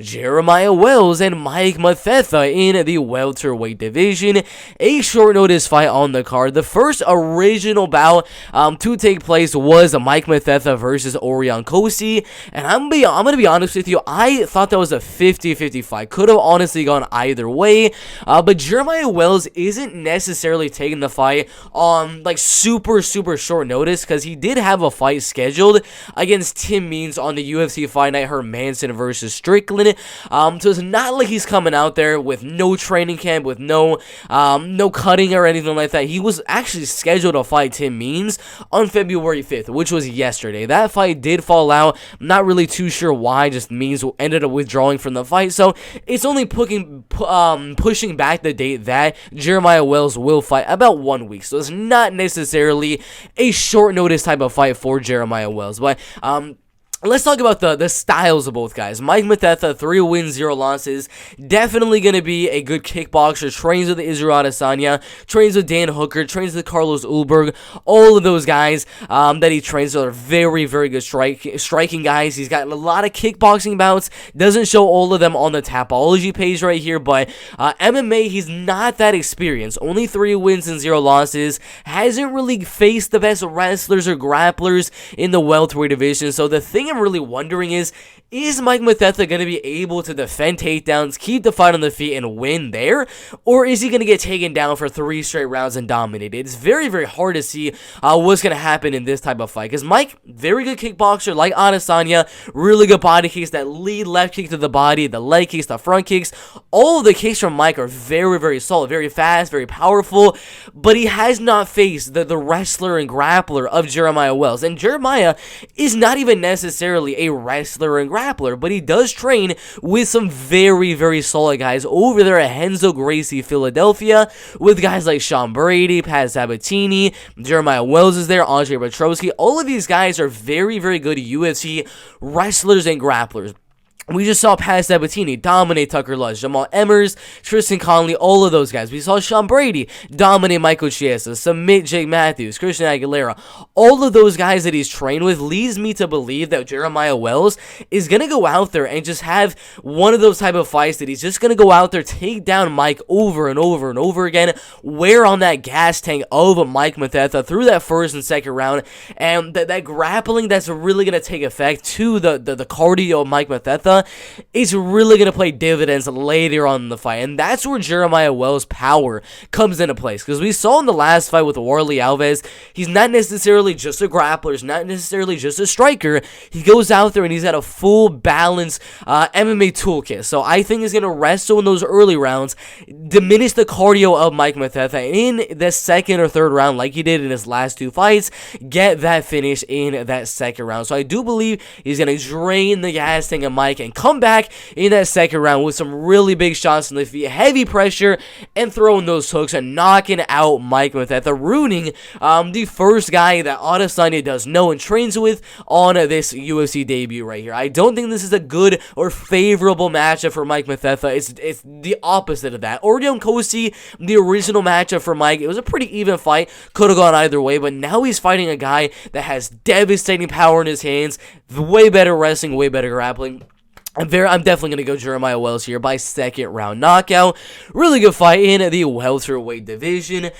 Jeremiah Wells and Mike Mathetha in the welterweight division. A short notice fight on the card. The first original bout to take place was Mike Mathetha versus Orion Kosi, and I'm gonna be honest with you, I thought that was a 50-50 fight. Could have honestly gone either way, but Jeremiah Wells isn't necessarily taking the fight on like super short notice, because he did have a fight scheduled against Tim Means on the UFC Fight Night Hermanson versus Strickland. So it's not like he's coming out there with no training camp, with no cutting or anything like that. He was actually scheduled to fight Tim Means on February 5th, which was yesterday. That fight did fall out. I'm not really too sure why. Just Means ended up withdrawing from the fight, so it's only pushing back the date that Jeremiah Wells will fight about 1 week. So it's not necessarily a short notice type of fight for Jeremiah Wells, but let's talk about the styles of both guys. Mike Mathetha, 3 wins, 0 losses. Definitely going to be a good kickboxer. Trains with Israel Adesanya. Trains with Dan Hooker. Trains with Carlos Ulberg. All of those guys that he trains with are very good striking guys. He's got a lot of kickboxing bouts. Doesn't show all of them on the Tapology page right here, but MMA, he's not that experienced. Only 3 wins and 0 losses. Hasn't really faced the best wrestlers or grapplers in the welterweight division. So the thing I'm really wondering is Mike Mathetha going to be able to defend takedowns, keep the fight on the feet, and win there? Or is he going to get taken down for 3 straight rounds and dominated? It's very hard to see what's going to happen in this type of fight, because Mike, very good kickboxer, like Adesanya, really good body kicks, that lead left kick to the body, the leg kicks, the front kicks. All of the kicks from Mike are very solid, very fast, very powerful, but he has not faced the wrestler and grappler of Jeremiah Wells, and Jeremiah is not even necessarily a wrestler and grappler, but he does train with some very solid guys over there at Renzo Gracie, Philadelphia, with guys like Sean Brady, Pat Sabatini, Jeremiah Wells is there, Andre Petrosky. All of these guys are very good UFC wrestlers and grapplers. We just saw Pat Sabatini dominate Tucker Lush, Jamal Emmers, Tristan Conley, all of those guys. We saw Sean Brady dominate Michael Chiesa, submit Jake Matthews, Christian Aguilera. All of those guys that he's trained with leads me to believe that Jeremiah Wells is going to go out there and just have one of those type of fights that he's just going to go out there, take down Mike over and over again, wear on that gas tank of Mike Mathetha through that first and second round, and that grappling that's really going to take effect to the cardio of Mike Mathetha is really going to play dividends later on in the fight. And that's where Jeremiah Wells' power comes into place, because we saw in the last fight with Warley Alves, he's not necessarily just a grappler, he's not necessarily just a striker. He goes out there and he's got a full balanced MMA toolkit. So I think he's going to wrestle in those early rounds, diminish the cardio of Mike Mathetha in the second or third round like he did in his last 2 fights, get that finish in that second round. So I do believe he's going to drain the gas tank of Mike and come back in that second round with some really big shots in the feet, heavy pressure, and throwing those hooks and knocking out Mike Mathetha, ruining the first guy that Adesanya does know and trains with on this UFC debut right here. I don't think this is a good or favorable matchup for Mike Mathetha. It's the opposite of that. Orion Kosi, the original matchup for Mike, it was a pretty even fight, could have gone either way, but now he's fighting a guy that has devastating power in his hands, way better wrestling, way better grappling. I'm definitely going to go Jeremiah Wells here by second round knockout. Really good fight in the welterweight division.